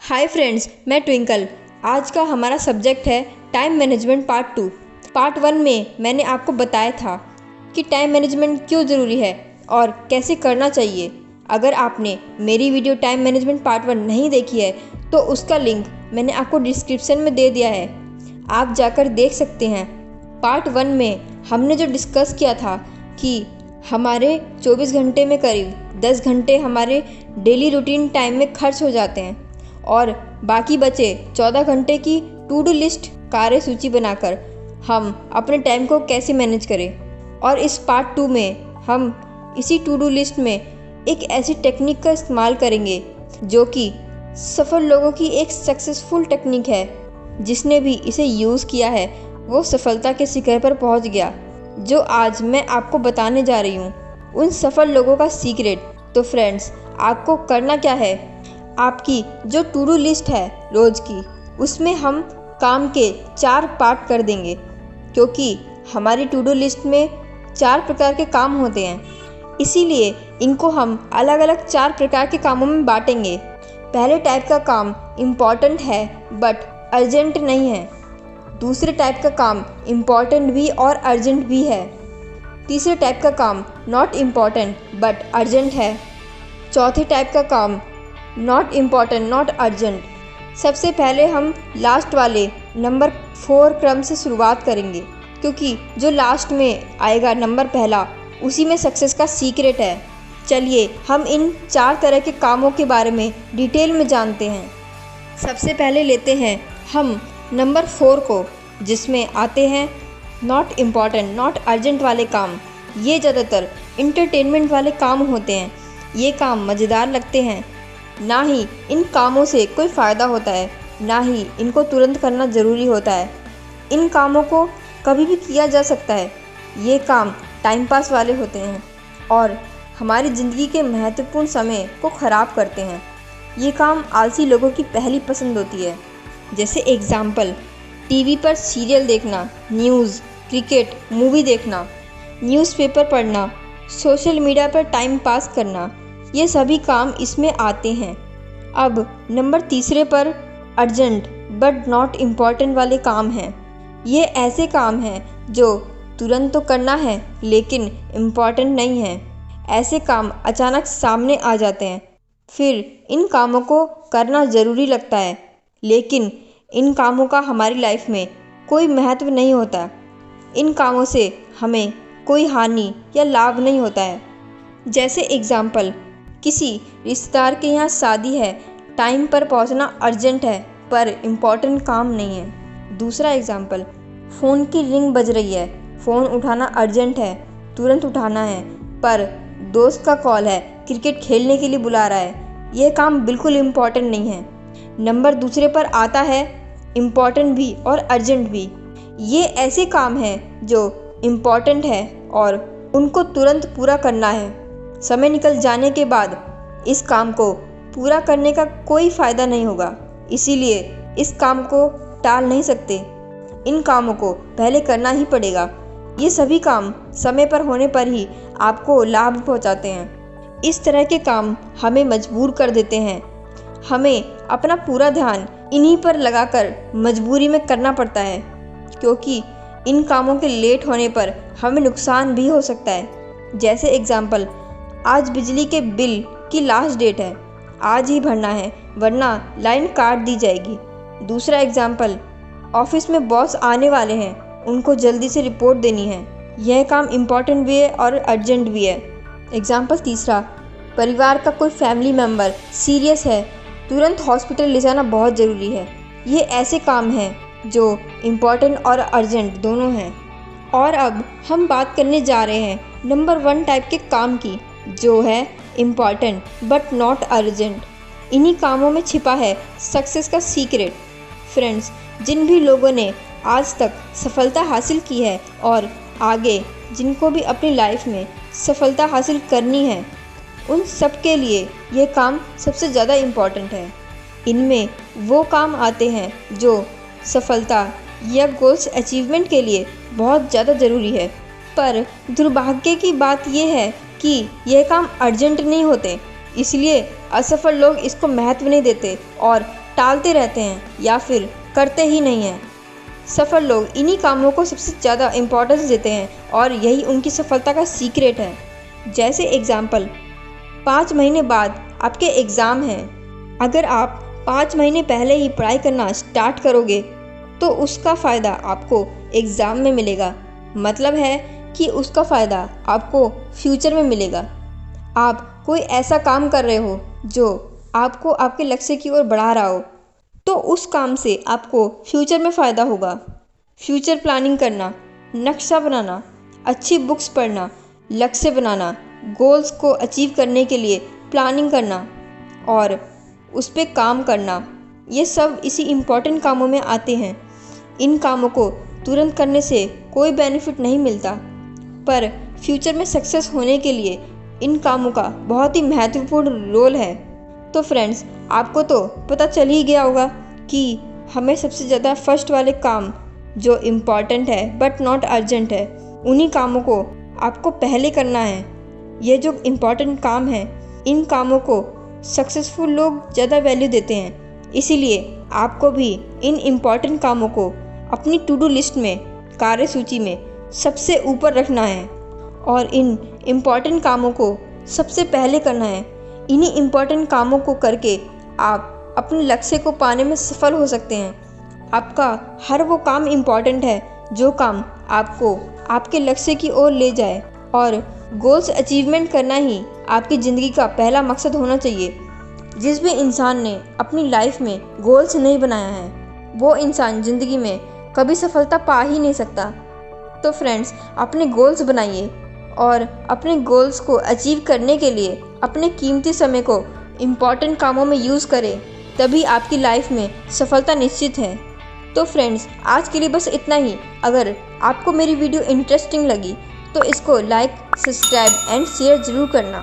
Hi friends, मैं twinkle. आज का हमारा सब्जेक्ट है टाइम मैनेजमेंट पार्ट 2। पार्ट 1 में मैंने आपको बताया था कि टाइम मैनेजमेंट क्यों ज़रूरी है और कैसे करना चाहिए। अगर आपने मेरी वीडियो टाइम मैनेजमेंट पार्ट 1 नहीं देखी है तो उसका लिंक मैंने आपको डिस्क्रिप्शन में दे दिया है, आप जाकर देख सकते हैं। पार्ट 1 में हमने जो डिस्कस किया था कि हमारे 24 घंटे में करीब 10 घंटे हमारे डेली रूटीन टाइम में खर्च हो जाते हैं और बाकी बचे 14 घंटे की टू डू लिस्ट कार्य सूची बनाकर हम अपने टाइम को कैसे मैनेज करें। और इस पार्ट 2 में हम इसी टू डू लिस्ट में एक ऐसी टेक्निक का इस्तेमाल करेंगे जो कि सफल लोगों की एक सक्सेसफुल टेक्निक है। जिसने भी इसे यूज़ किया है वो सफलता के शिखर पर पहुंच गया, जो आज मैं आपको बताने जा रही हूँ उन सफल लोगों का सीक्रेट। तो फ्रेंड्स, आपको करना क्या है, आपकी जो टू डू लिस्ट है रोज़ की, उसमें हम काम के 4 पार्ट कर देंगे, क्योंकि हमारी टू डू लिस्ट में 4 प्रकार के काम होते हैं। इसीलिए इनको हम अलग अलग 4 प्रकार के कामों में बांटेंगे। पहले टाइप का काम इम्पॉर्टेंट है बट अर्जेंट नहीं है। दूसरे टाइप का काम इम्पॉर्टेंट भी और अर्जेंट भी है। तीसरे टाइप का काम नॉट इम्पॉर्टेंट बट अर्जेंट है। चौथे टाइप का काम नॉट इम्पॉर्टेंट नॉट अर्जेंट। सबसे पहले हम लास्ट वाले नंबर 4 क्रम से शुरुआत करेंगे, क्योंकि जो लास्ट में आएगा नंबर पहला, उसी में सक्सेस का सीक्रेट है। चलिए हम इन 4 तरह के कामों के बारे में डिटेल में जानते हैं। सबसे पहले लेते हैं हम नंबर 4 को, जिसमें आते हैं नॉट इम्पॉर्टेंट नॉट अर्जेंट वाले काम। ये ज़्यादातर इंटरटेनमेंट वाले काम होते हैं। ये काम मज़ेदार लगते हैं, ना ही इन कामों से कोई फ़ायदा होता है, ना ही इनको तुरंत करना ज़रूरी होता है। इन कामों को कभी भी किया जा सकता है। ये काम टाइम पास वाले होते हैं और हमारी ज़िंदगी के महत्वपूर्ण समय को ख़राब करते हैं। ये काम आलसी लोगों की पहली पसंद होती है। जैसे एग्ज़ाम्पल, टीवी पर सीरियल देखना, न्यूज़, क्रिकेट, मूवी देखना, न्यूज़पेपर पढ़ना, सोशल मीडिया पर टाइम पास करना, ये सभी काम इसमें आते हैं। अब नंबर 3 पर अर्जेंट बट नॉट इम्पॉर्टेंट वाले काम हैं। ये ऐसे काम हैं जो तुरंत तो करना है लेकिन इम्पॉर्टेंट नहीं है। ऐसे काम अचानक सामने आ जाते हैं, फिर इन कामों को करना ज़रूरी लगता है, लेकिन इन कामों का हमारी लाइफ में कोई महत्व नहीं होता। इन कामों से हमें कोई हानि या लाभ नहीं होता है। जैसे एग्ज़ाम्पल, किसी रिश्तेदार के यहाँ शादी है, टाइम पर पहुँचना अर्जेंट है पर इम्पॉर्टेंट काम नहीं है। दूसरा एग्ज़ाम्पल, फ़ोन की रिंग बज रही है, फ़ोन उठाना अर्जेंट है, तुरंत उठाना है, पर दोस्त का कॉल है, क्रिकेट खेलने के लिए बुला रहा है, यह काम बिल्कुल इम्पॉर्टेंट नहीं है। नंबर 2 पर आता है इम्पॉर्टेंट भी और अर्जेंट भी। ये ऐसे काम हैं जो इम्पॉर्टेंट है और उनको तुरंत पूरा करना है। समय निकल जाने के बाद इस काम को पूरा करने का कोई फ़ायदा नहीं होगा, इसीलिए इस काम को टाल नहीं सकते। इन कामों को पहले करना ही पड़ेगा। ये सभी काम समय पर होने पर ही आपको लाभ पहुंचाते हैं। इस तरह के काम हमें मजबूर कर देते हैं। हमें अपना पूरा ध्यान इन्हीं पर लगाकर मजबूरी में करना पड़ता है, क्योंकि इन कामों के लेट होने पर हमें नुकसान भी हो सकता है। जैसे एग्ज़ाम्पल, आज बिजली के बिल की लास्ट डेट है, आज ही भरना है वरना लाइन काट दी जाएगी। दूसरा एग्ज़ाम्पल, ऑफिस में बॉस आने वाले हैं, उनको जल्दी से रिपोर्ट देनी है। यह काम इम्पॉर्टेंट भी है और अर्जेंट भी है। एग्ज़ाम्पल तीसरा, परिवार का कोई फैमिली मेम्बर सीरियस है, तुरंत हॉस्पिटल ले जाना बहुत ज़रूरी है। ये ऐसे काम हैं जो इम्पॉर्टेंट और अर्जेंट दोनों हैं। और अब हम बात करने जा रहे हैं नंबर 1 टाइप के काम की, जो है इम्पॉर्टेंट बट नॉट अर्जेंट। इन्हीं कामों में छिपा है सक्सेस का सीक्रेट। फ्रेंड्स, जिन भी लोगों ने आज तक सफलता हासिल की है और आगे जिनको भी अपनी लाइफ में सफलता हासिल करनी है, उन सब के लिए ये काम सबसे ज़्यादा इम्पॉर्टेंट है। इनमें वो काम आते हैं जो सफलता या गोल्स अचीवमेंट के लिए बहुत ज़्यादा ज़रूरी है। पर दुर्भाग्य की बात यह है कि यह काम अर्जेंट नहीं होते, इसलिए असफल लोग इसको महत्व नहीं देते और टालते रहते हैं या फिर करते ही नहीं हैं। सफल लोग इन्हीं कामों को सबसे ज़्यादा इम्पोर्टेंस देते हैं और यही उनकी सफलता का सीक्रेट है। जैसे एग्ज़ाम्पल, 5 महीने बाद आपके एग्ज़ाम हैं। अगर आप 5 महीने पहले ही पढ़ाई करना स्टार्ट करोगे तो उसका फ़ायदा आपको एग्ज़ाम में मिलेगा। मतलब है कि उसका फ़ायदा आपको फ्यूचर में मिलेगा। आप कोई ऐसा काम कर रहे हो जो आपको आपके लक्ष्य की ओर बढ़ा रहा हो, तो उस काम से आपको फ्यूचर में फ़ायदा होगा। फ्यूचर प्लानिंग करना, नक्शा बनाना, अच्छी बुक्स पढ़ना, लक्ष्य बनाना, गोल्स को अचीव करने के लिए प्लानिंग करना और उस पर काम करना, ये सब इसी इम्पॉर्टेंट कामों में आते हैं। इन कामों को तुरंत करने से कोई बेनिफिट नहीं मिलता, पर फ्यूचर में सक्सेस होने के लिए इन कामों का बहुत ही महत्वपूर्ण रोल है। तो फ्रेंड्स, आपको तो पता चल ही गया होगा कि हमें सबसे ज़्यादा फर्स्ट वाले काम जो इम्पॉर्टेंट है बट नॉट अर्जेंट है, उन्हीं कामों को आपको पहले करना है। ये जो इम्पॉर्टेंट काम है, इन कामों को सक्सेसफुल लोग ज़्यादा वैल्यू देते हैं। इसीलिए आपको भी इन इम्पॉर्टेंट कामों को अपनी टू डू लिस्ट में, कार्य सूची में सबसे ऊपर रखना है और इन इम्पॉर्टेंट कामों को सबसे पहले करना है। इन्हीं इम्पॉर्टेंट कामों को करके आप अपने लक्ष्य को पाने में सफल हो सकते हैं। आपका हर वो काम इम्पॉर्टेंट है जो काम आपको आपके लक्ष्य की ओर ले जाए, और गोल्स अचीवमेंट करना ही आपकी ज़िंदगी का पहला मकसद होना चाहिए। जिस भी इंसान ने अपनी लाइफ में गोल्स नहीं बनाया है, वो इंसान ज़िंदगी में कभी सफलता पा ही नहीं सकता। तो फ्रेंड्स, अपने गोल्स बनाइए और अपने गोल्स को अचीव करने के लिए अपने कीमती समय को इम्पॉर्टेंट कामों में यूज़ करें, तभी आपकी लाइफ में सफलता निश्चित है। तो फ्रेंड्स, आज के लिए बस इतना ही। अगर आपको मेरी वीडियो इंटरेस्टिंग लगी तो इसको लाइक, सब्सक्राइब एंड शेयर ज़रूर करना।